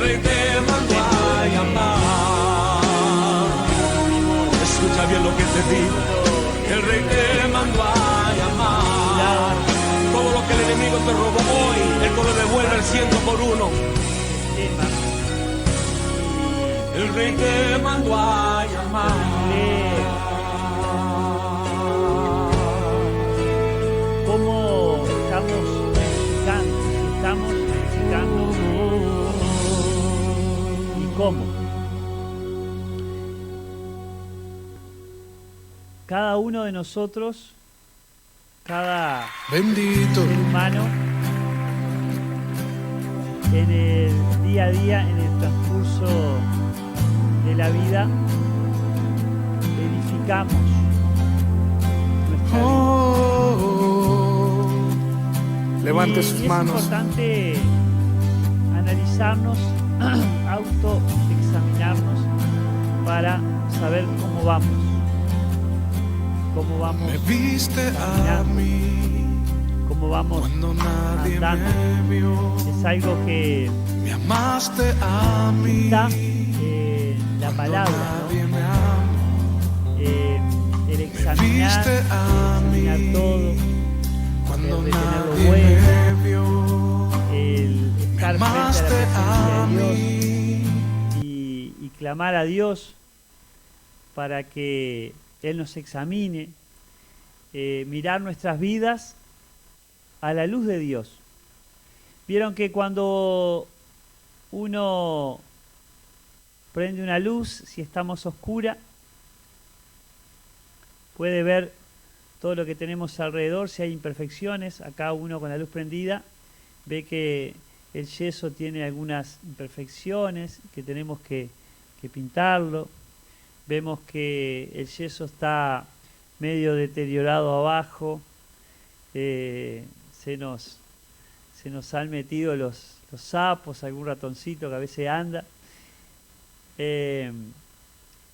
Rey te mandó a llamar. Escucha bien lo que te digo. El Rey te mandó a llamar. Todo lo que el enemigo te robó hoy, Él te lo devuelve al 100 por 1. El Rey te mandó a llamar. ¿Cómo estamos necesitando y cómo? Cada uno de nosotros, cada bendito ser humano, en el día a día, en el transcurso de la vida, edificamos nuestra vida. Levante Y sus es manos. importante analizarnos, autoexaminarnos para saber cómo vamos. Cómo vamos Me viste a caminando, mí cómo vamos cuando nadie andando. me vio. Es algo que Me amaste a mí está en la palabra, nadie ¿no? me amó. El Me examinar, viste a examinar mí todo, cuando el de tener lo nadie bueno, me vio. el Me estar frente a la amaste presencia a de Dios mí. y clamar a Dios para que Él nos examine, mirar nuestras vidas a la luz de Dios. Vieron que cuando uno prende una luz, si estamos oscura, puede ver todo lo que tenemos alrededor, si hay imperfecciones. Acá uno con la luz prendida ve que el yeso tiene algunas imperfecciones, que tenemos que pintarlo. Vemos que el yeso está medio deteriorado abajo, se nos han metido los sapos, algún ratoncito que a veces anda.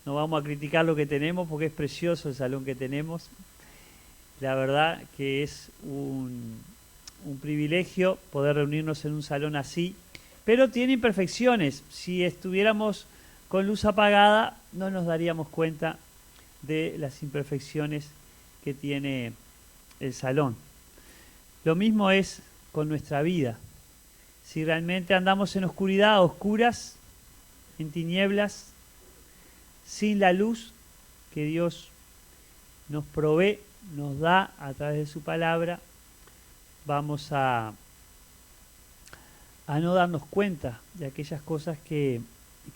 No vamos a criticar lo que tenemos porque es precioso el salón que tenemos. La verdad que es un privilegio poder reunirnos en un salón así, pero tiene imperfecciones. Si estuviéramos con luz apagada no nos daríamos cuenta de las imperfecciones que tiene el salón. Lo mismo es con nuestra vida. Si realmente andamos en oscuridad, a oscuras, en tinieblas, sin la luz que Dios nos provee, nos da a través de su palabra, vamos a no darnos cuenta de aquellas cosas que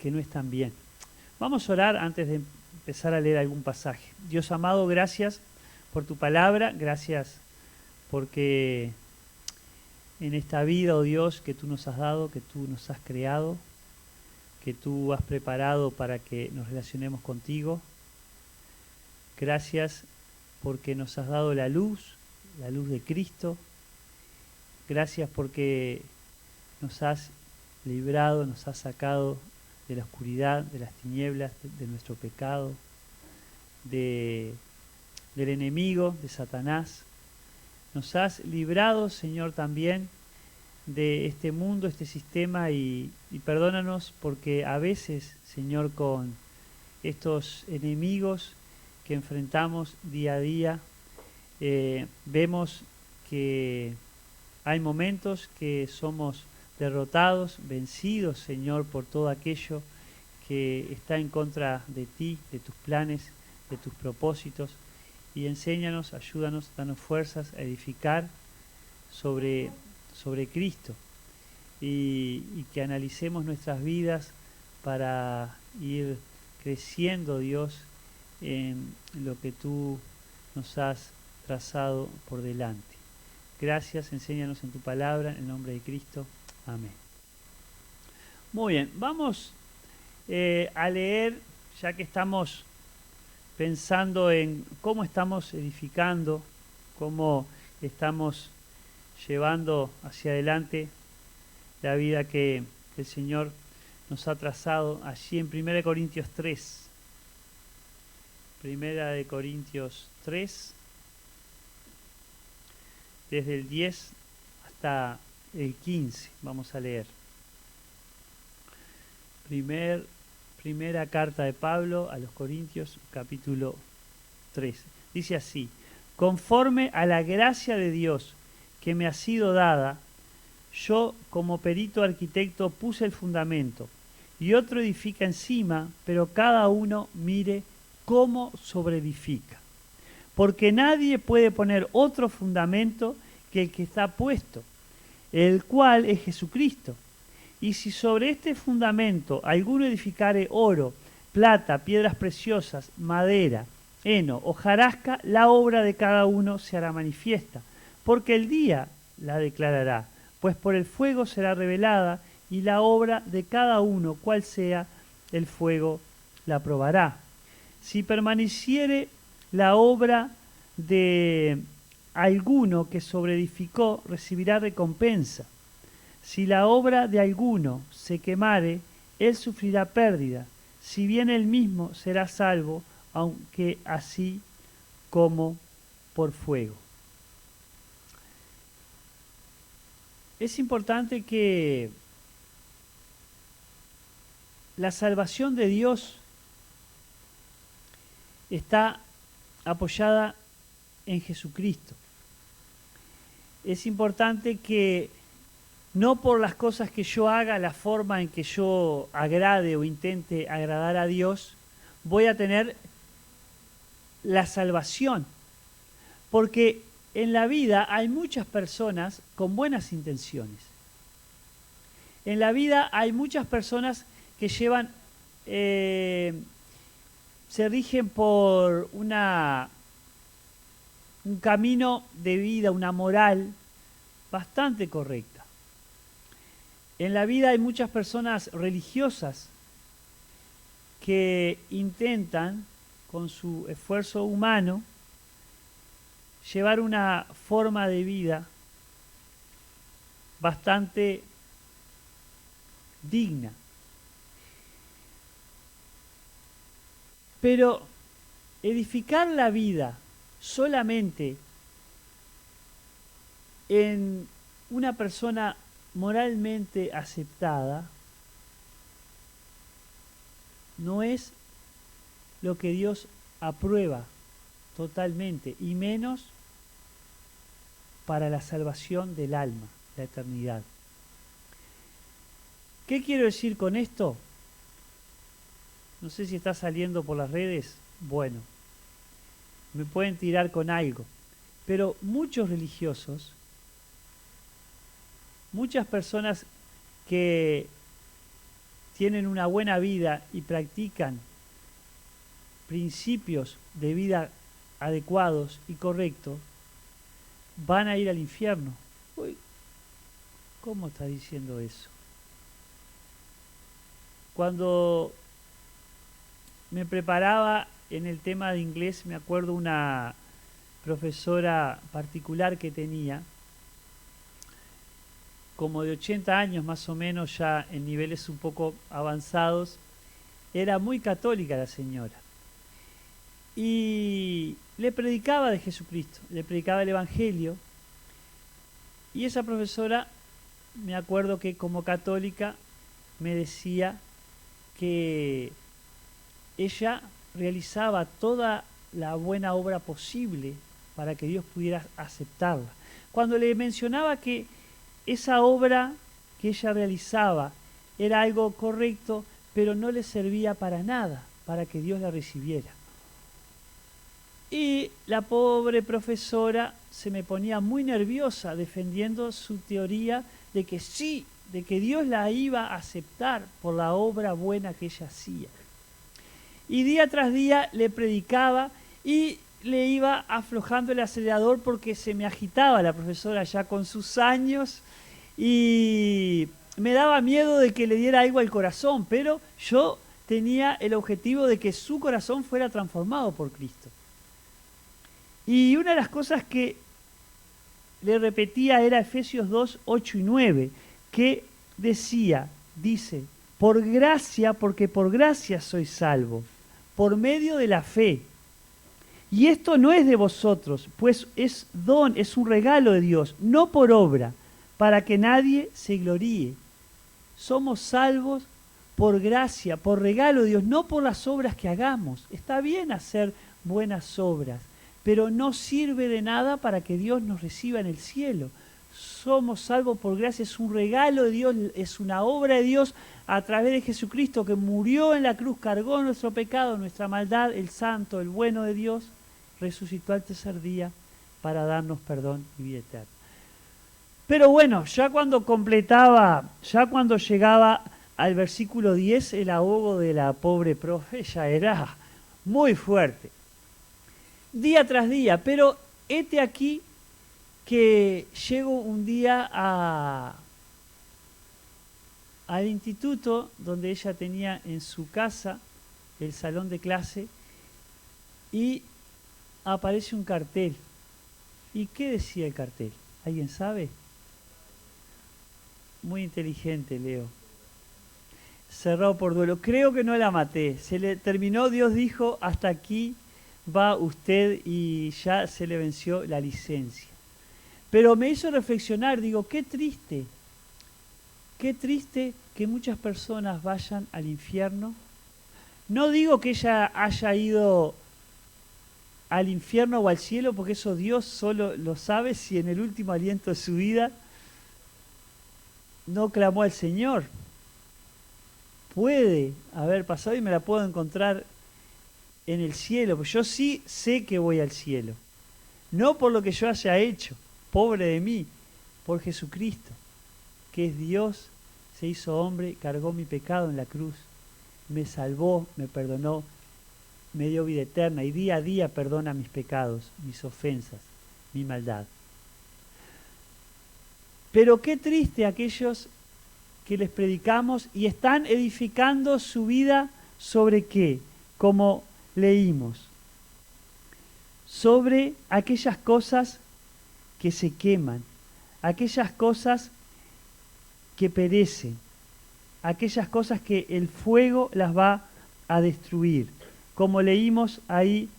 no están bien. Vamos a orar antes de empezar a leer algún pasaje. Dios amado, gracias por tu palabra, gracias porque en esta vida, oh Dios, que tú nos has dado, que tú nos has creado, que tú has preparado para que nos relacionemos contigo. Gracias porque nos has dado la luz de Cristo. Gracias porque nos has librado, nos has sacado de la oscuridad, de las tinieblas, de nuestro pecado, del enemigo, de Satanás. Nos has librado, Señor, también de este mundo, este sistema, y perdónanos porque a veces, Señor, con estos enemigos que enfrentamos día a día, vemos que hay momentos que somos derrotados, vencidos, Señor, por todo aquello que está en contra de ti, de tus planes, de tus propósitos. Y enséñanos, ayúdanos, danos fuerzas a edificar sobre Cristo y que analicemos nuestras vidas para ir creciendo, Dios, en lo que tú nos has trazado por delante. Gracias, enséñanos en tu palabra, en el nombre de Cristo. Amén. Muy bien, vamos a leer, ya que estamos pensando en cómo estamos edificando, cómo estamos llevando hacia adelante la vida que el Señor nos ha trazado allí en 1 Corintios 3. 1 Corintios 3, desde el 10 hasta el 15, vamos a leer. Primera carta de Pablo a los Corintios, capítulo 13. Dice así: conforme a la gracia de Dios que me ha sido dada, yo como perito arquitecto puse el fundamento, y otro edifica encima, pero cada uno mire cómo sobreedifica. Porque nadie puede poner otro fundamento que el que está puesto, el cual es Jesucristo. Y si sobre este fundamento alguno edificare oro, plata, piedras preciosas, madera, heno, hojarasca, la obra de cada uno se hará manifiesta, porque el día la declarará, pues por el fuego será revelada, y la obra de cada uno, cual sea, el fuego la probará. Si permaneciere la obra de alguno que sobreedificó, recibirá recompensa. Si la obra de alguno se quemare, él sufrirá pérdida, si bien él mismo será salvo, aunque así como por fuego. Es importante que la salvación de Dios está apoyada en Jesucristo. Es importante que no por las cosas que yo haga, la forma en que yo agrade o intente agradar a Dios, voy a tener la salvación. Porque en la vida hay muchas personas con buenas intenciones. En la vida hay muchas personas que llevan, se rigen por un camino de vida, una moral bastante correcta. En la vida hay muchas personas religiosas que intentan, con su esfuerzo humano, llevar una forma de vida bastante digna. Pero edificar la vida solamente en una persona moralmente aceptada no es lo que Dios aprueba totalmente, y menos para la salvación del alma, la eternidad. ¿Qué quiero decir con esto? No sé si está saliendo por las redes. Bueno, me pueden tirar con algo. Pero muchos religiosos, muchas personas que tienen una buena vida y practican principios de vida adecuados y correctos, van a ir al infierno. Uy, ¿cómo está diciendo eso? Cuando me preparaba en el tema de inglés, me acuerdo una profesora particular que tenía, como de 80 años más o menos, ya en niveles un poco avanzados. Era muy católica la señora. Y le predicaba de Jesucristo, le predicaba el Evangelio. Y esa profesora, me acuerdo que como católica, me decía que ella realizaba toda la buena obra posible para que Dios pudiera aceptarla. Cuando le mencionaba que esa obra que ella realizaba era algo correcto, pero no le servía para nada, para que Dios la recibiera. Y la pobre profesora se me ponía muy nerviosa defendiendo su teoría de que sí, de que Dios la iba a aceptar por la obra buena que ella hacía. Y día tras día le predicaba y le iba aflojando el acelerador porque se me agitaba la profesora ya con sus años y me daba miedo de que le diera algo al corazón, pero yo tenía el objetivo de que su corazón fuera transformado por Cristo. Y una de las cosas que le repetía era Efesios 2, 8 y 9, que dice, por gracia, porque por gracia sois salvos, por medio de la fe. Y esto no es de vosotros, pues es don, es un regalo de Dios, no por obra, para que nadie se gloríe. Somos salvos por gracia, por regalo de Dios, no por las obras que hagamos. Está bien hacer buenas obras, pero no sirve de nada para que Dios nos reciba en el cielo. Somos salvos por gracia, es un regalo de Dios, es una obra de Dios a través de Jesucristo que murió en la cruz, cargó nuestro pecado, nuestra maldad, el santo, el bueno de Dios, resucitó al tercer día para darnos perdón y vida eterna. Pero bueno, ya cuando llegaba al versículo 10, el ahogo de la pobre profe ya era muy fuerte. Día tras día, pero hete aquí que llego un día al instituto donde ella tenía en su casa el salón de clase y aparece un cartel. ¿Y qué decía el cartel? ¿Alguien sabe? Muy inteligente, Leo. Cerrado por duelo. Creo que no la maté. Se le terminó, Dios dijo, hasta aquí va usted y ya se le venció la licencia. Pero me hizo reflexionar, digo, qué triste que muchas personas vayan al infierno. No digo que ella haya ido al infierno o al cielo, porque eso Dios solo lo sabe, si en el último aliento de su vida no clamó al Señor. Puede haber pasado y me la puedo encontrar en el cielo, pues yo sí sé que voy al cielo. No por lo que yo haya hecho, pobre de mí, por Jesucristo, que es Dios, se hizo hombre, cargó mi pecado en la cruz, me salvó, me perdonó, me dio vida eterna y día a día perdona mis pecados, mis ofensas, mi maldad. Pero qué triste aquellos que les predicamos y están edificando su vida sobre qué, como leímos, sobre aquellas cosas que se queman, aquellas cosas que perecen, aquellas cosas que el fuego las va a destruir, como leímos ahí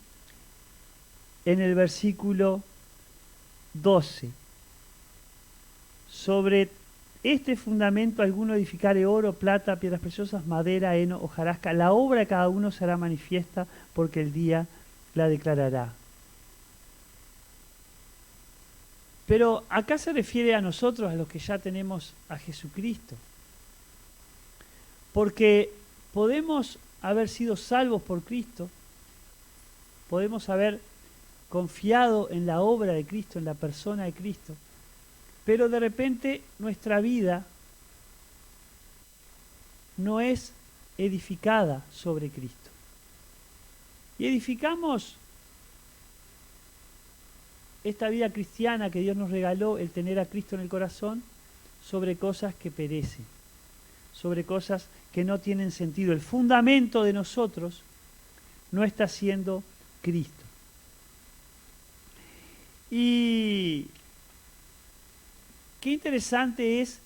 en el versículo 12. Sobre este fundamento alguno edificare oro, plata, piedras preciosas, madera, heno, hojarasca. La obra de cada uno será manifiesta porque el día la declarará. Pero acá se refiere a nosotros, a los que ya tenemos a Jesucristo. Porque podemos haber sido salvos por Cristo, podemos haber confiado en la obra de Cristo, en la persona de Cristo, pero de repente nuestra vida no es edificada sobre Cristo. Y edificamos esta vida cristiana que Dios nos regaló, el tener a Cristo en el corazón, sobre cosas que perecen, sobre cosas que no tienen sentido. El fundamento de nosotros no está siendo Cristo. Y qué interesante es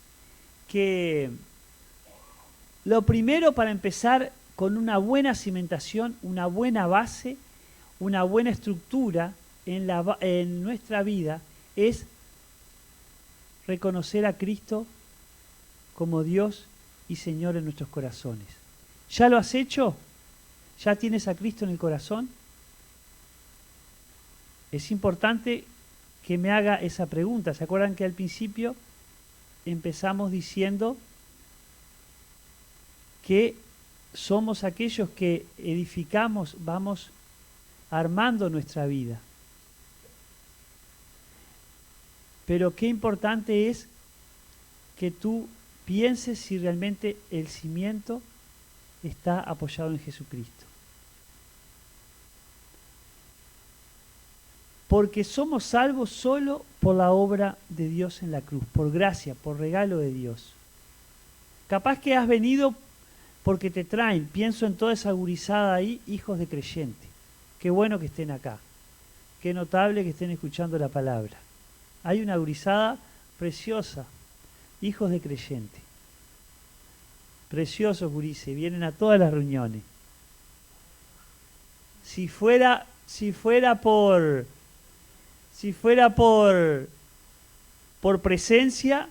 que lo primero para empezar con una buena cimentación, una buena base, una buena estructura en nuestra vida es reconocer a Cristo como Dios y Señor en nuestros corazones. ¿Ya lo has hecho? ¿Ya tienes a Cristo en el corazón? Es importante que me haga esa pregunta. ¿Se acuerdan que al principio empezamos diciendo que somos aquellos que edificamos, vamos armando nuestra vida? Pero qué importante es que tú pienses si realmente el cimiento está apoyado en Jesucristo. Porque somos salvos solo por la obra de Dios en la cruz, por gracia, por regalo de Dios. Capaz que has venido porque te traen, pienso en toda esa gurizada ahí, hijos de creyente. Qué bueno que estén acá, qué notable que estén escuchando la palabra. Hay una gurizada preciosa, hijos de creyente. Preciosos gurises, vienen a todas las reuniones. Si fuera por presencia,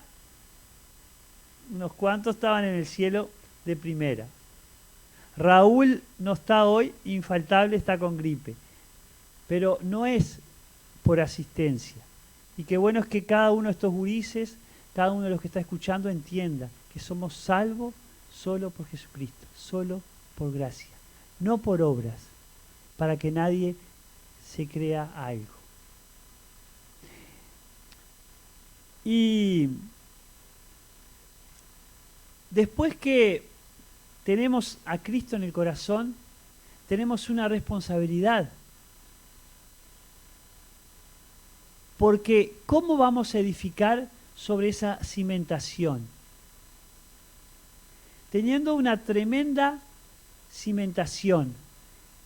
unos cuantos estaban en el cielo de primera. Raúl no está hoy, infaltable, está con gripe. Pero no es por asistencia. Y qué bueno es que cada uno de estos gurises, cada uno de los que está escuchando entienda que somos salvos solo por Jesucristo, solo por gracia, no por obras, para que nadie se crea algo. Y después que tenemos a Cristo en el corazón, tenemos una responsabilidad. Porque ¿cómo vamos a edificar sobre esa cimentación? Teniendo una tremenda cimentación,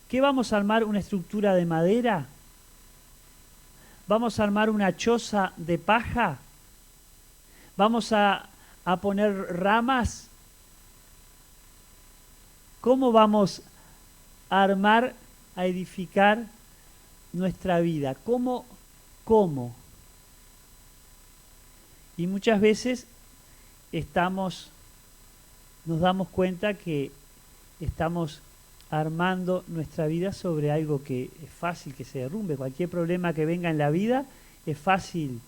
¿qué vamos a armar? ¿Una estructura de madera? ¿Vamos a armar una choza de paja? ¿Vamos a poner ramas? ¿Cómo vamos a armar, a edificar nuestra vida? ¿Cómo? Y muchas veces nos damos cuenta que estamos armando nuestra vida sobre algo que es fácil que se derrumbe. Cualquier problema que venga en la vida es fácil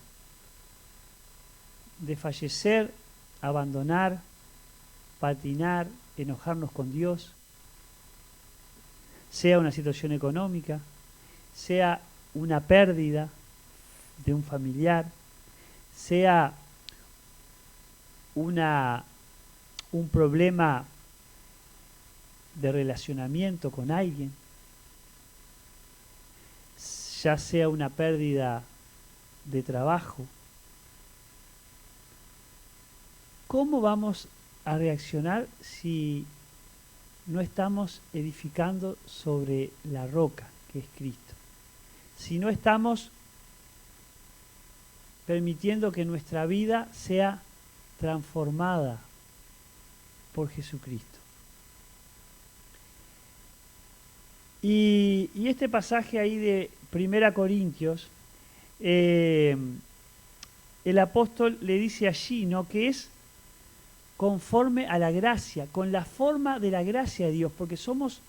de fallecer, abandonar, patinar, enojarnos con Dios, sea una situación económica, sea una pérdida de un familiar, sea un problema de relacionamiento con alguien, ya sea una pérdida de trabajo. ¿Cómo vamos a reaccionar si no estamos edificando sobre la roca que es Cristo? Si no estamos permitiendo que nuestra vida sea transformada por Jesucristo. Y este pasaje ahí de 1 Corintios, el apóstol le dice allí, ¿no?, que es conforme a la gracia, con la forma de la gracia de Dios, porque somos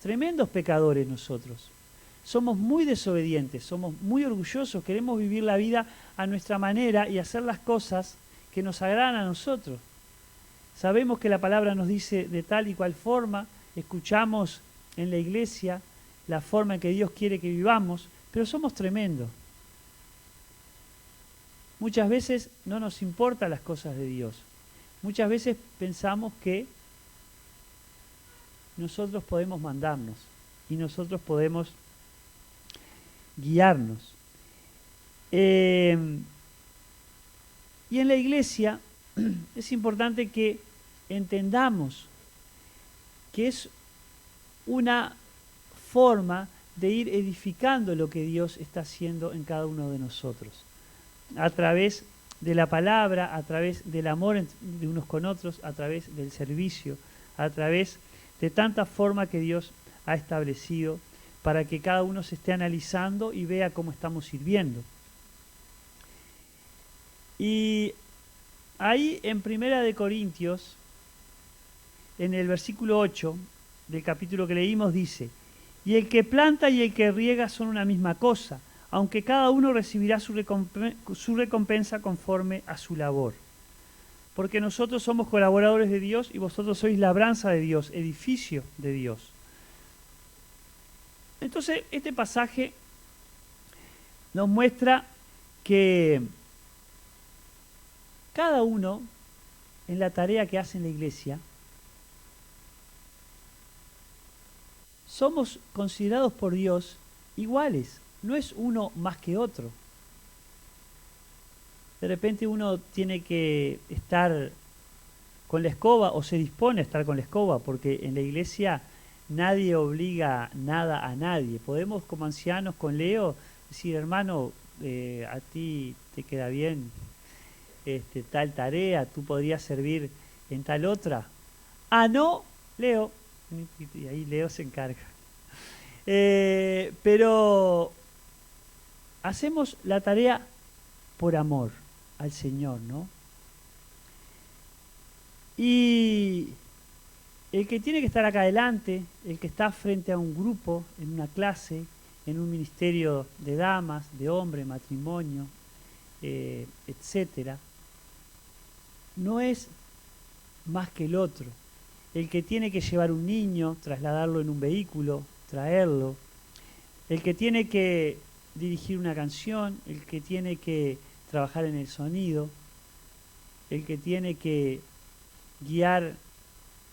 tremendos pecadores nosotros. Somos muy desobedientes, somos muy orgullosos, queremos vivir la vida a nuestra manera y hacer las cosas que nos agradan a nosotros. Sabemos que la palabra nos dice de tal y cual forma, escuchamos en la iglesia la forma en que Dios quiere que vivamos, pero somos tremendos. Muchas veces no nos importan las cosas de Dios. Muchas veces pensamos que nosotros podemos mandarnos y nosotros podemos guiarnos. Y en la iglesia es importante que entendamos que es una forma de ir edificando lo que Dios está haciendo en cada uno de nosotros, a través de la palabra, a través del amor de unos con otros, a través del servicio, a través de tanta forma que Dios ha establecido para que cada uno se esté analizando y vea cómo estamos sirviendo. Y ahí en 1 Corintios, en el versículo 8 del capítulo que leímos, dice: y el que planta y el que riega son una misma cosa, aunque cada uno recibirá su recompensa conforme a su labor. Porque nosotros somos colaboradores de Dios y vosotros sois labranza de Dios, edificio de Dios. Entonces, este pasaje nos muestra que cada uno, en la tarea que hace en la iglesia, somos considerados por Dios iguales. No es uno más que otro. De repente uno tiene que estar con la escoba o se dispone a estar con la escoba, porque en la iglesia nadie obliga nada a nadie. Podemos, como ancianos con Leo, decir: hermano, a ti te queda bien tal tarea, tú podrías servir en tal otra. Ah, no, Leo. Y ahí Leo se encarga. Pero hacemos la tarea por amor al Señor, ¿no? Y El que tiene que estar acá adelante, el que está frente a un grupo, en una clase, en un ministerio de damas, de hombres, matrimonio, etcétera, no es más que el otro. El que tiene que llevar un niño, trasladarlo en un vehículo, traerlo, el que tiene que dirigir una canción, el que tiene que trabajar en el sonido, el que tiene que guiar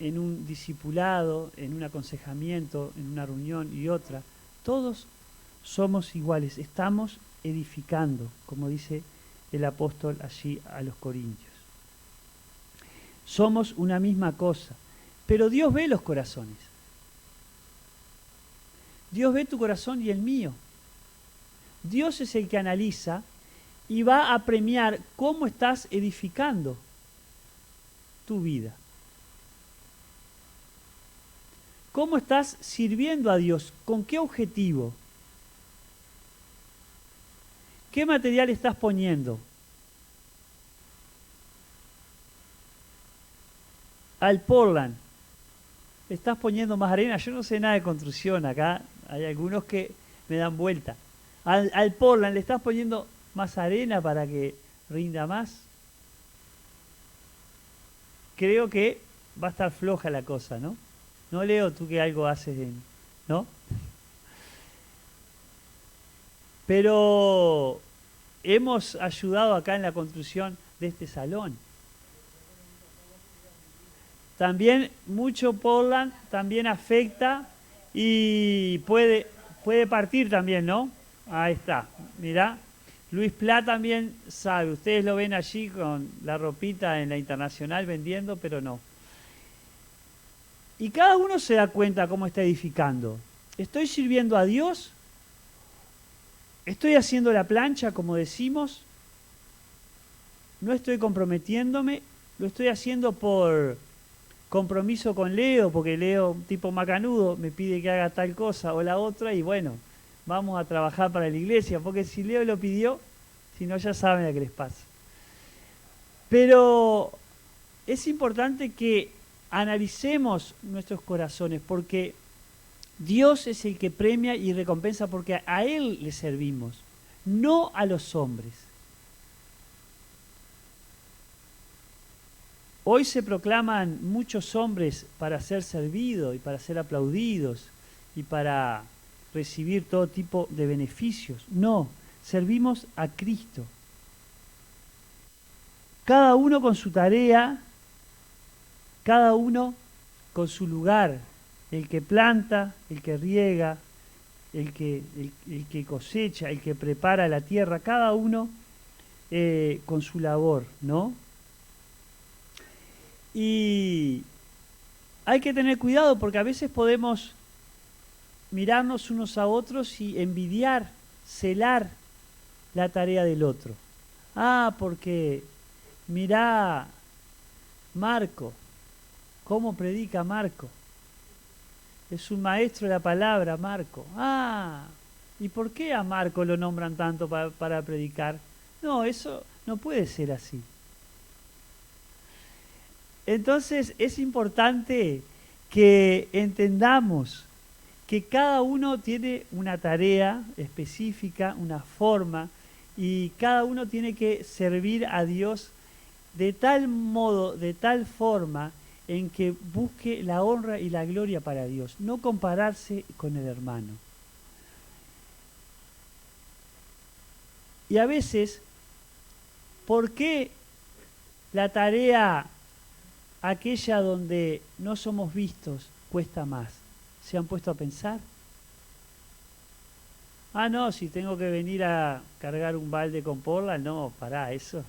en un discipulado, en un aconsejamiento, en una reunión y otra, todos somos iguales, estamos edificando, como dice el apóstol allí a los Corintios. Somos una misma cosa, pero Dios ve los corazones. Dios ve tu corazón y el mío. Dios es el que analiza y va a premiar cómo estás edificando tu vida. ¿Cómo estás sirviendo a Dios? ¿Con qué objetivo? ¿Qué material estás poniendo? Al Portland, ¿estás poniendo más arena? Yo no sé nada de construcción acá, hay algunos que me dan vuelta. Al Portland, ¿le estás poniendo más arena para que rinda más? Creo que va a estar floja la cosa, ¿no? No, Leo, tú que algo haces, ¿no? Pero hemos ayudado acá en la construcción de este salón. También mucho Portland también afecta y puede partir también, ¿no? Ahí está, mirá. Luis Pla también sabe, ustedes lo ven allí con la ropita en la Internacional vendiendo, pero no. Y cada uno se da cuenta cómo está edificando. ¿Estoy sirviendo a Dios? ¿Estoy haciendo la plancha, como decimos? ¿No estoy comprometiéndome? ¿Lo estoy haciendo por compromiso con Leo, porque Leo, un tipo macanudo, me pide que haga tal cosa o la otra, y bueno, vamos a trabajar para la iglesia, porque si Leo lo pidió, si no ya saben a qué les pasa. Pero es importante que analicemos nuestros corazones, porque Dios es el que premia y recompensa, porque a Él le servimos, no a los hombres. Hoy se proclaman muchos hombres para ser servidos y para ser aplaudidos y para recibir todo tipo de beneficios. No, servimos a Cristo. Cada uno con su tarea, cada uno con su lugar. El que planta, el que riega, el que cosecha, el que prepara la tierra, cada uno con su labor, ¿no? Y hay que tener cuidado porque a veces podemos mirarnos unos a otros y envidiar, celar la tarea del otro. Ah, porque mirá Marco, cómo predica Marco. Es un maestro de la palabra, Marco. Ah, ¿y por qué a Marco lo nombran tanto para predicar? No, eso no puede ser así. Entonces es importante que entendamos que cada uno tiene una tarea específica, una forma, y cada uno tiene que servir a Dios de tal modo, de tal forma, en que busque la honra y la gloria para Dios, no compararse con el hermano. Y a veces, ¿por qué la tarea aquella donde no somos vistos cuesta más? ¿Se han puesto a pensar? Ah, no, si tengo que venir a cargar un balde con Portland, no, pará, eso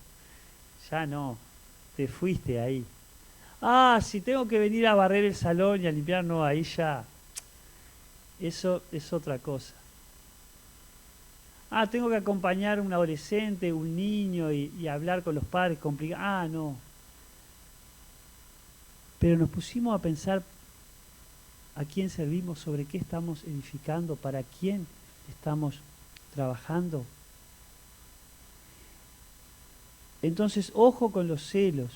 ya no, te fuiste ahí. Ah, si tengo que venir a barrer el salón y a limpiar, no, ahí ya, eso es otra cosa. Ah, tengo que acompañar a un adolescente, un niño y hablar con los padres, complicado. Ah, no. Pero nos pusimos a pensar a quién servimos, sobre qué estamos edificando, para quién estamos trabajando. Entonces, ojo con los celos,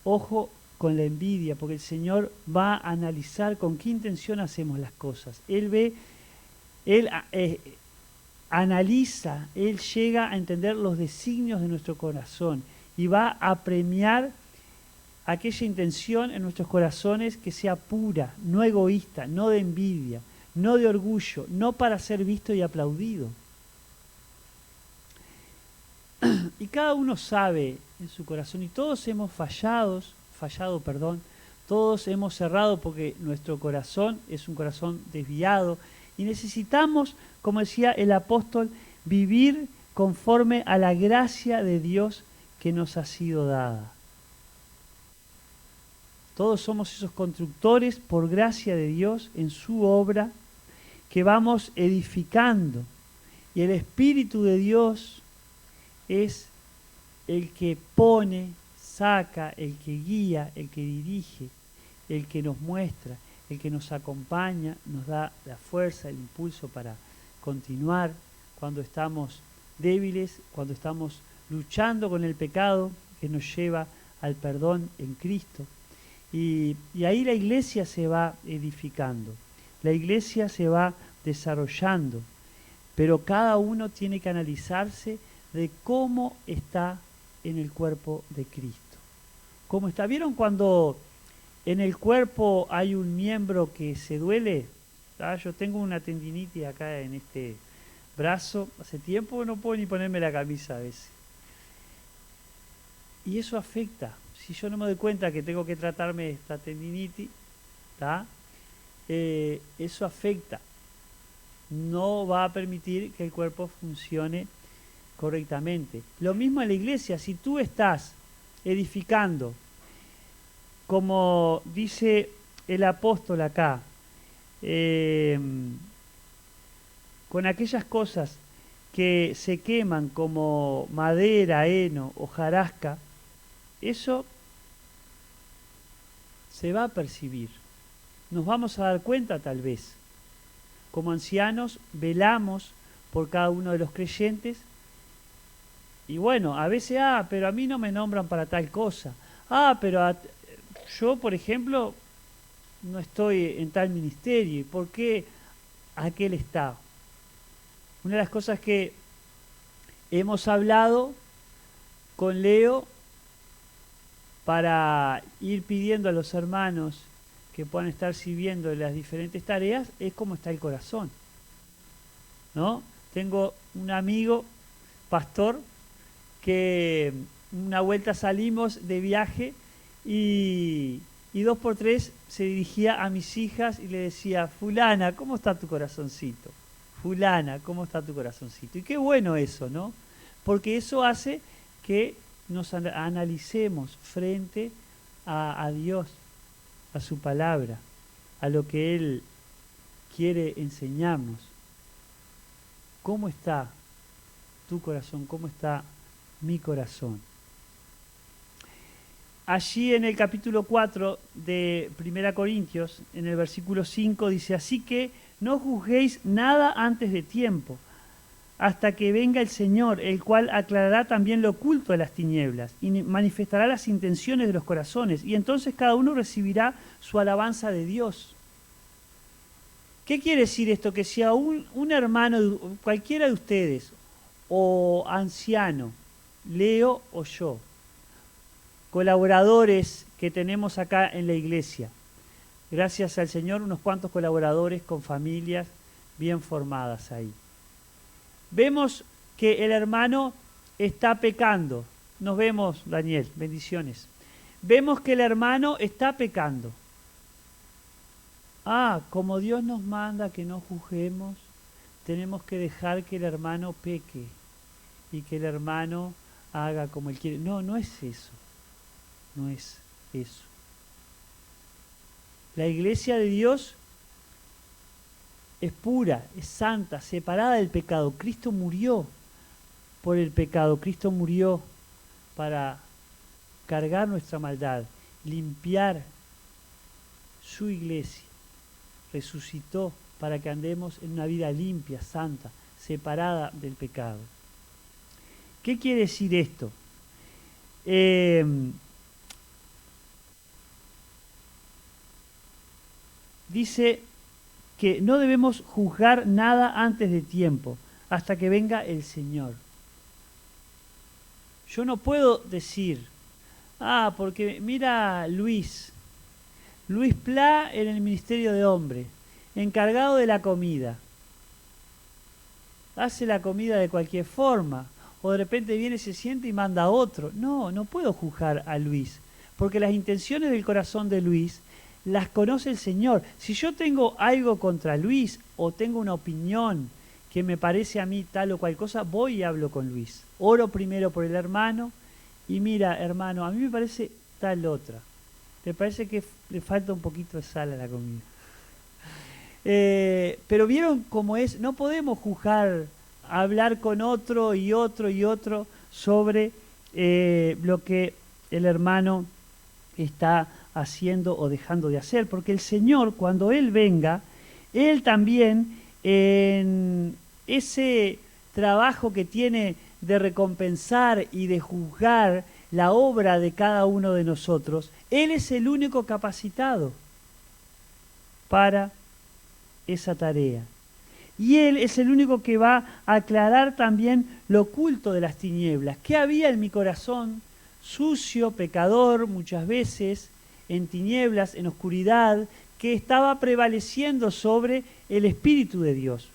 ojo con la envidia, porque el Señor va a analizar con qué intención hacemos las cosas. Él analiza, Él llega a entender los designios de nuestro corazón y va a premiar aquella intención en nuestros corazones que sea pura, no egoísta, no de envidia, no de orgullo, no para ser visto y aplaudido. Y cada uno sabe en su corazón, y todos hemos fallado, todos hemos cerrado porque nuestro corazón es un corazón desviado y necesitamos, como decía el apóstol, vivir conforme a la gracia de Dios que nos ha sido dada. Todos somos esos constructores por gracia de Dios en su obra que vamos edificando. Y el Espíritu de Dios es el que pone, saca, el que guía, el que dirige, el que nos muestra, el que nos acompaña, nos da la fuerza, el impulso para continuar cuando estamos débiles, cuando estamos luchando con el pecado que nos lleva al perdón en Cristo. Y ahí la iglesia se va edificando, la iglesia se va desarrollando, pero cada uno tiene que analizarse de cómo está en el cuerpo de Cristo. ¿Cómo está? ¿Vieron cuando en el cuerpo hay un miembro que se duele? Yo tengo una tendinitis acá en este brazo, hace tiempo que no puedo ni ponerme la camisa a veces. Y eso afecta. Si yo no me doy cuenta que tengo que tratarme esta tendinitis, eso afecta. No va a permitir que el cuerpo funcione correctamente. Lo mismo en la iglesia. Si tú estás edificando, como dice el apóstol acá, con aquellas cosas que se queman como madera, heno, hojarasca, eso se va a percibir. Nos vamos a dar cuenta tal vez. Como ancianos velamos por cada uno de los creyentes y bueno, a veces, pero a mí no me nombran para tal cosa. Pero yo, por ejemplo, no estoy en tal ministerio. ¿Y por qué aquel está? Una de las cosas que hemos hablado con Leo para ir pidiendo a los hermanos que puedan estar sirviendo las diferentes tareas es cómo está el corazón, ¿no? Tengo un amigo, pastor, que una vuelta salimos de viaje y 2 por 3 se dirigía a mis hijas y le decía: fulana, ¿cómo está tu corazoncito? Fulana, ¿cómo está tu corazoncito? Y qué bueno eso, ¿no? Porque eso hace que nos analicemos frente a Dios, a su palabra, a lo que Él quiere enseñarnos. ¿Cómo está tu corazón? ¿Cómo está mi corazón? Allí en el capítulo 4 de 1 Corintios, en el versículo 5, dice: así que no juzguéis nada antes de tiempo, hasta que venga el Señor, el cual aclarará también lo oculto de las tinieblas y manifestará las intenciones de los corazones, y entonces cada uno recibirá su alabanza de Dios. ¿Qué quiere decir esto? Que si a un hermano, cualquiera de ustedes, o anciano, Leo o yo, colaboradores que tenemos acá en la iglesia, gracias al Señor, unos cuantos colaboradores con familias bien formadas ahí, vemos que el hermano está pecando. Nos vemos, Daniel, bendiciones. Vemos que el hermano está pecando. Como Dios nos manda que no juzguemos, tenemos que dejar que el hermano peque y que el hermano haga como él quiere. No, no es eso. No es eso. La iglesia de Dios es pura, es santa, separada del pecado. Cristo murió por el pecado. Cristo murió para cargar nuestra maldad, limpiar su iglesia. Resucitó para que andemos en una vida limpia, santa, separada del pecado. ¿Qué quiere decir esto? dice que no debemos juzgar nada antes de tiempo, hasta que venga el Señor. Yo no puedo decir, porque mira Luis Pla en el Ministerio de Hombre, encargado de la comida. Hace la comida de cualquier forma, o de repente viene, se siente y manda a otro. No puedo juzgar a Luis, porque las intenciones del corazón de Luis las conoce el Señor. Si yo tengo algo contra Luis, o tengo una opinión que me parece a mí tal o cual cosa, voy y hablo con Luis. Oro primero por el hermano, y mira, hermano, a mí me parece tal otra. Me parece que le falta un poquito de sal a la comida. Pero vieron cómo es, no podemos juzgar, hablar con otro y otro y otro sobre lo que el hermano está haciendo o dejando de hacer, porque el Señor, cuando Él venga, Él también, en ese trabajo que tiene de recompensar y de juzgar la obra de cada uno de nosotros, Él es el único capacitado para esa tarea. Y Él es el único que va a aclarar también lo oculto de las tinieblas. ¿Qué había en mi corazón? Sucio, pecador, muchas veces, en tinieblas, en oscuridad, que estaba prevaleciendo sobre el Espíritu de Dios.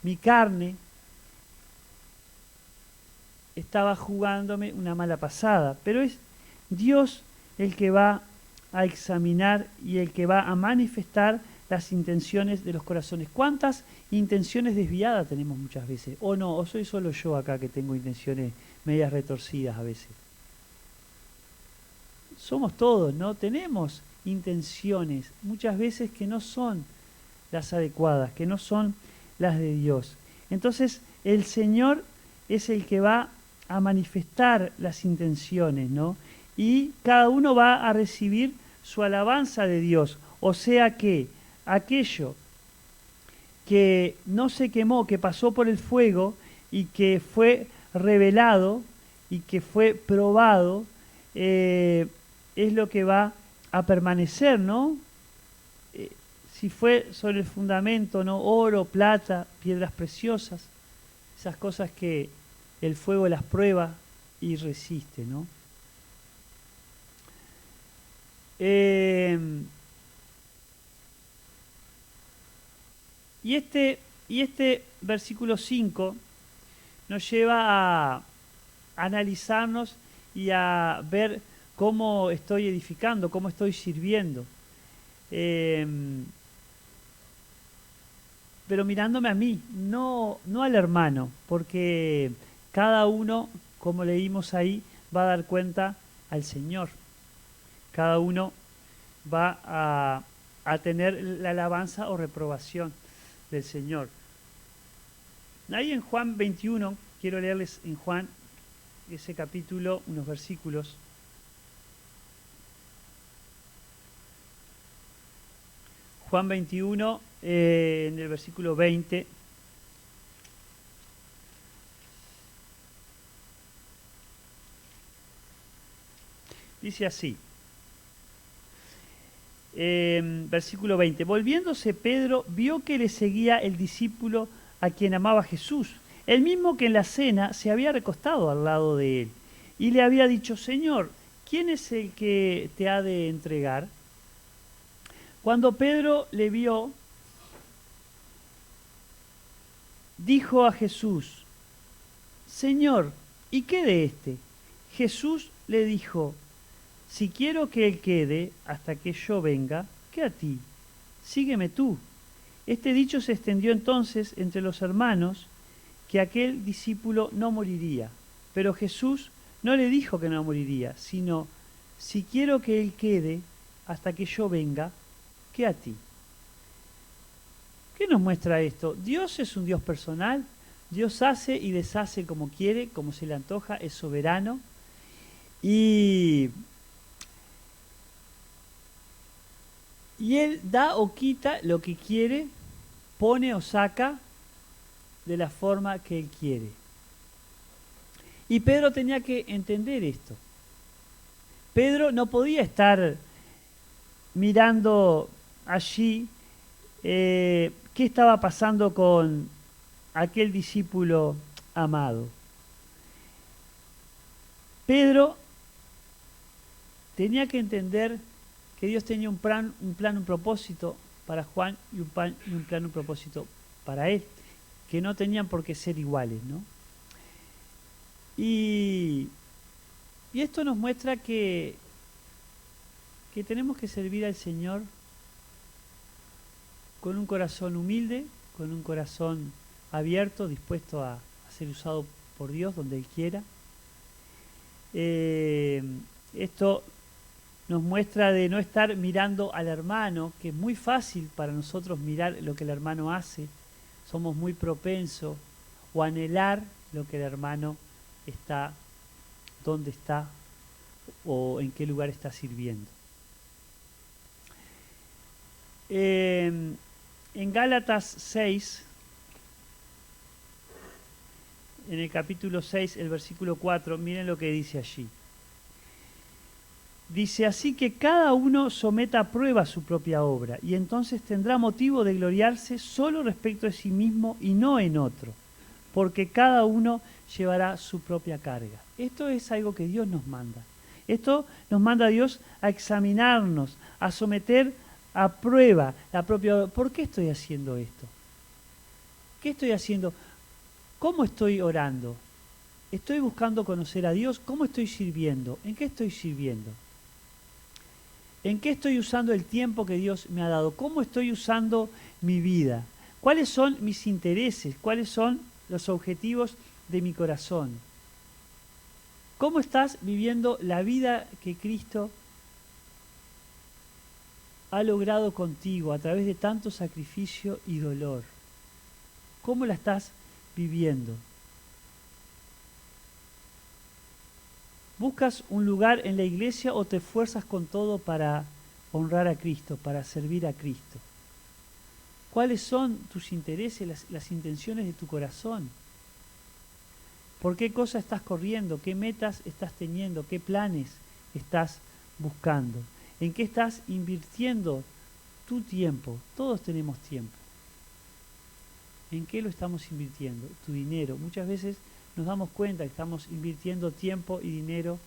Mi carne estaba jugándome una mala pasada, pero es Dios el que va a examinar y el que va a manifestar las intenciones de los corazones. ¿Cuántas intenciones desviadas tenemos muchas veces? ¿O no? ¿O soy solo yo acá que tengo intenciones medias retorcidas a veces? Somos todos, ¿no? Tenemos intenciones muchas veces que no son las adecuadas, que no son las de Dios. Entonces, el Señor es el que va a manifestar las intenciones, ¿no? Y cada uno va a recibir su alabanza de Dios. O sea que aquello que no se quemó, que pasó por el fuego y que fue revelado y que fue probado, es lo que va a permanecer, ¿no? Si fue sobre el fundamento, ¿no? Oro, plata, piedras preciosas, esas cosas que el fuego las prueba y resiste, ¿no? Y este versículo 5 nos lleva a analizarnos y a ver cómo estoy edificando, cómo estoy sirviendo. Pero mirándome a mí, no al hermano, porque cada uno, como leímos ahí, va a dar cuenta al Señor. Cada uno va a tener la alabanza o reprobación del Señor. Ahí en Juan 21, quiero leerles en Juan, ese capítulo, unos versículos. Juan 21, en el versículo 20. Dice así, versículo 20. Volviéndose Pedro, vio que le seguía el discípulo a quien amaba Jesús, el mismo que en la cena se había recostado al lado de él, y le había dicho: Señor, ¿quién es el que te ha de entregar? Cuando Pedro le vio, dijo a Jesús: Señor, ¿y qué de éste? Jesús le dijo: si quiero que él quede hasta que yo venga, ¿qué a ti? Sígueme tú. Este dicho se extendió entonces entre los hermanos, que aquel discípulo no moriría. Pero Jesús no le dijo que no moriría, sino: si quiero que él quede hasta que yo venga, ¿qué a ti? ¿Qué nos muestra esto? Dios es un Dios personal. Dios hace y deshace como quiere, como se le antoja, es soberano. Y Él da o quita lo que quiere, pone o saca de la forma que Él quiere. Y Pedro tenía que entender esto. Pedro no podía estar mirando allí qué estaba pasando con aquel discípulo amado. Pedro tenía que entender que Dios tenía un plan, un propósito para Juan y un plan, un propósito para él, que no tenían por qué ser iguales, ¿no? Y esto nos muestra que tenemos que servir al Señor con un corazón humilde, con un corazón abierto, dispuesto a ser usado por Dios donde Él quiera. Esto nos muestra de no estar mirando al hermano, que es muy fácil para nosotros mirar lo que el hermano hace. Somos muy propensos o anhelar lo que el hermano está, dónde está o en qué lugar está sirviendo. En Gálatas 6, en el capítulo 6, el versículo 4, miren lo que dice allí. Dice, así que cada uno someta a prueba su propia obra, y entonces tendrá motivo de gloriarse solo respecto de sí mismo y no en otro, porque cada uno llevará su propia carga. Esto es algo que Dios nos manda. Esto nos manda a Dios a examinarnos, a someter a prueba la propia obra. ¿Por qué estoy haciendo esto? ¿Qué estoy haciendo? ¿Cómo estoy orando? ¿Estoy buscando conocer a Dios? ¿Cómo estoy sirviendo? ¿En qué estoy sirviendo? ¿En qué estoy usando el tiempo que Dios me ha dado? ¿Cómo estoy usando mi vida? ¿Cuáles son mis intereses? ¿Cuáles son los objetivos de mi corazón? ¿Cómo estás viviendo la vida que Cristo ha logrado contigo a través de tanto sacrificio y dolor? ¿Cómo la estás viviendo? ¿Buscas un lugar en la iglesia o te esfuerzas con todo para honrar a Cristo, para servir a Cristo? ¿Cuáles son tus intereses, las intenciones de tu corazón? ¿Por qué cosa estás corriendo? ¿Qué metas estás teniendo? ¿Qué planes estás buscando? ¿En qué estás invirtiendo tu tiempo? Todos tenemos tiempo. ¿En qué lo estamos invirtiendo? Tu dinero. Muchas veces nos damos cuenta que estamos invirtiendo tiempo y dinero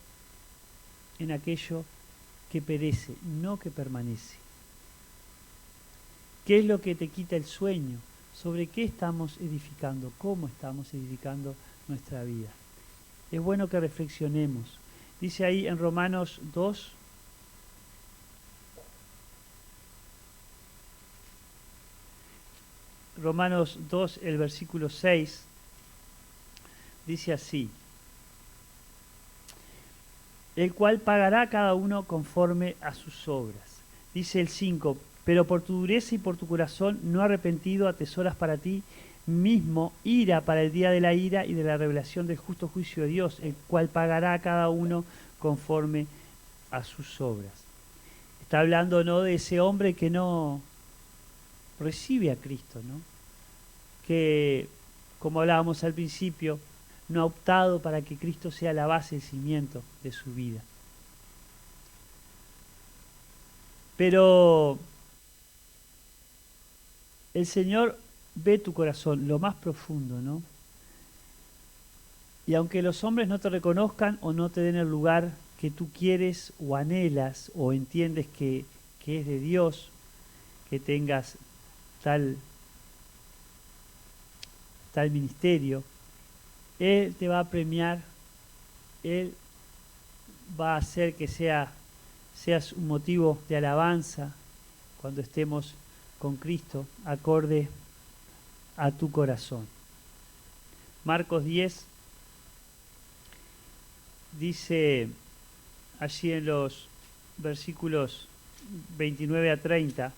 en aquello que perece, no que permanece. ¿Qué es lo que te quita el sueño? ¿Sobre qué estamos edificando? ¿Cómo estamos edificando nuestra vida? Es bueno que reflexionemos. Dice ahí en Romanos 2, el versículo 6, dice así, el cual pagará a cada uno conforme a sus obras. Dice el 5, pero por tu dureza y por tu corazón no arrepentido atesoras para ti mismo ira para el día de la ira y de la revelación del justo juicio de Dios, el cual pagará a cada uno conforme a sus obras. Está hablando, ¿no?, de ese hombre que no recibe a Cristo, ¿no?, que, como hablábamos al principio, no ha optado para que Cristo sea la base, el cimiento de su vida. Pero el Señor ve tu corazón, lo más profundo, ¿no? Y aunque los hombres no te reconozcan o no te den el lugar que tú quieres o anhelas o entiendes que es de Dios, que tengas tal ministerio, Él te va a premiar, Él va a hacer que seas un motivo de alabanza cuando estemos con Cristo, acorde a tu corazón. Marcos 10 dice allí en los versículos 29 a 30,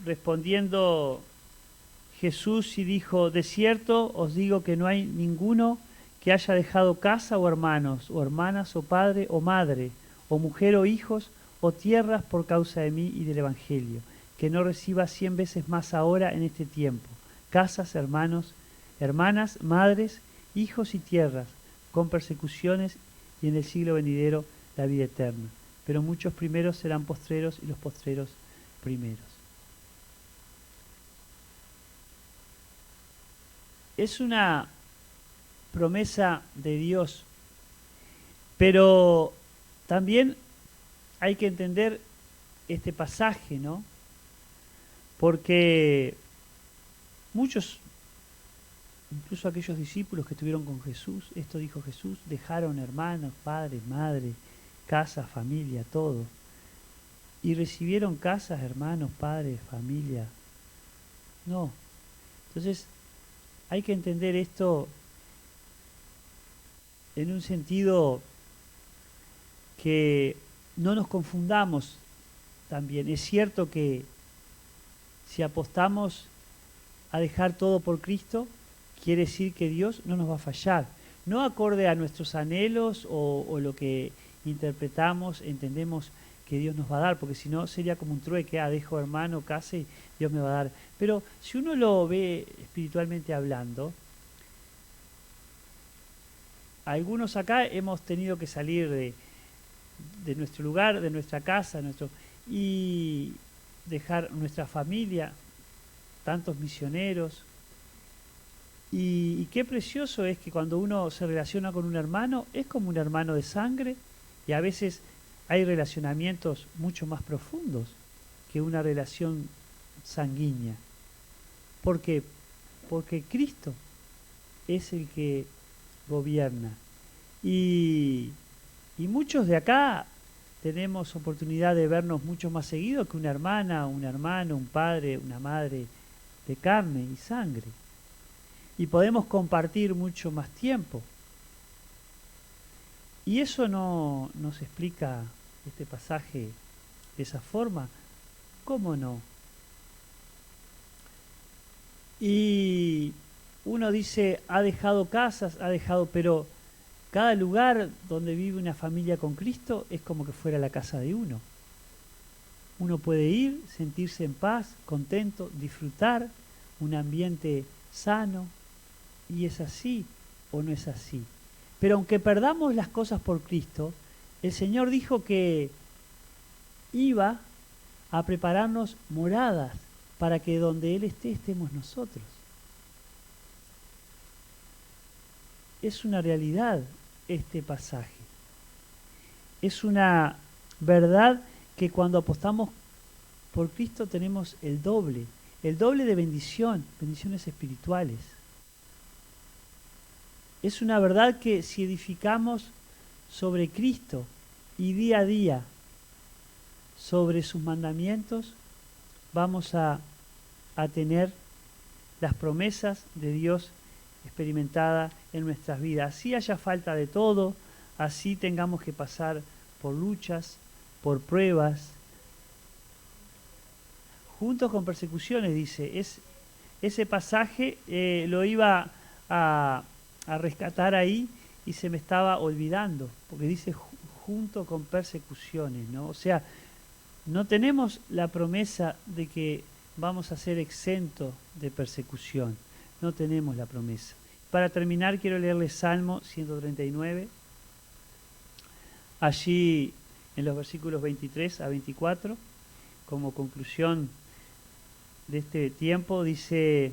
respondiendo Jesús y dijo, de cierto os digo que no hay ninguno que haya dejado casa o hermanos, o hermanas, o padre, o madre, o mujer, o hijos, o tierras por causa de mí y del Evangelio, que no reciba 100 veces más ahora en este tiempo, casas, hermanos, hermanas, madres, hijos y tierras, con persecuciones y en el siglo venidero la vida eterna. Pero muchos primeros serán postreros y los postreros primeros. Es una promesa de Dios, pero también hay que entender este pasaje, ¿no? Porque muchos, incluso aquellos discípulos que estuvieron con Jesús, esto dijo Jesús, dejaron hermanos, padres, madre, casa, familia, todo. Y recibieron casas, hermanos, padres, familia. No. Entonces, hay que entender esto en un sentido que no nos confundamos también. Es cierto que si apostamos a dejar todo por Cristo, quiere decir que Dios no nos va a fallar. No acorde a nuestros anhelos o lo que interpretamos, entendemos que Dios nos va a dar, porque si no sería como un trueque, dejo hermano, casa y Dios me va a dar. Pero si uno lo ve espiritualmente hablando, algunos acá hemos tenido que salir de nuestro lugar, de nuestra casa, y dejar nuestra familia, tantos misioneros. Y qué precioso es que cuando uno se relaciona con un hermano, es como un hermano de sangre, y a veces hay relacionamientos mucho más profundos que una relación sanguínea. ¿Por qué? Porque Cristo es el que gobierna. Y muchos de acá tenemos oportunidad de vernos mucho más seguido que una hermana, un hermano, un padre, una madre de carne y sangre. Y podemos compartir mucho más tiempo. Y eso no nos explica este pasaje de esa forma. ¿Cómo no? Y uno dice, ha dejado casas, pero cada lugar donde vive una familia con Cristo es como que fuera la casa de uno. Uno puede ir, sentirse en paz, contento, disfrutar un ambiente sano, y es así o no es así. Pero aunque perdamos las cosas por Cristo, el Señor dijo que iba a prepararnos moradas para que donde Él esté, estemos nosotros. Es una realidad este pasaje. Es una verdad que cuando apostamos por Cristo tenemos el doble de bendiciones espirituales. Es una verdad que si edificamos sobre Cristo y día a día sobre sus mandamientos, vamos a tener las promesas de Dios experimentadas en nuestras vidas. Así haya falta de todo, así tengamos que pasar por luchas, por pruebas, juntos con persecuciones, dice. Ese pasaje lo iba a rescatar ahí y se me estaba olvidando, porque dice junto con persecuciones, ¿no? O sea, no tenemos la promesa de que vamos a ser exentos de persecución. No tenemos la promesa. Para terminar, quiero leerles Salmo 139. Allí, en los versículos 23 a 24, como conclusión de este tiempo, dice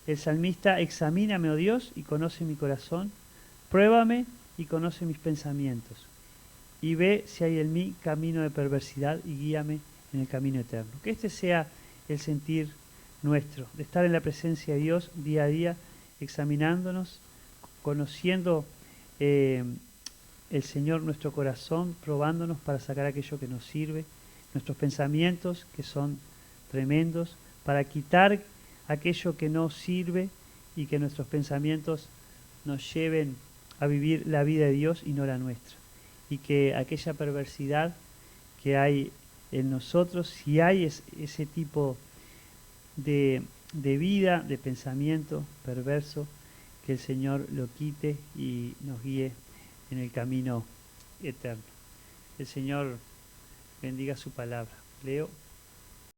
el salmista: examíname, oh Dios, y conoce mi corazón. Pruébame y conoce mis pensamientos. Y ve si hay en mí camino de perversidad y guíame en el camino eterno. Que este sea el sentir nuestro, de estar en la presencia de Dios día a día, examinándonos, conociendo el Señor nuestro corazón, probándonos para sacar aquello que nos sirve, nuestros pensamientos que son tremendos, para quitar aquello que no sirve y que nuestros pensamientos nos lleven a vivir la vida de Dios y no la nuestra. Y que aquella perversidad que hay en nosotros, si hay ese tipo de vida, de pensamiento perverso, que el Señor lo quite y nos guíe en el camino eterno. El Señor bendiga su palabra. Leo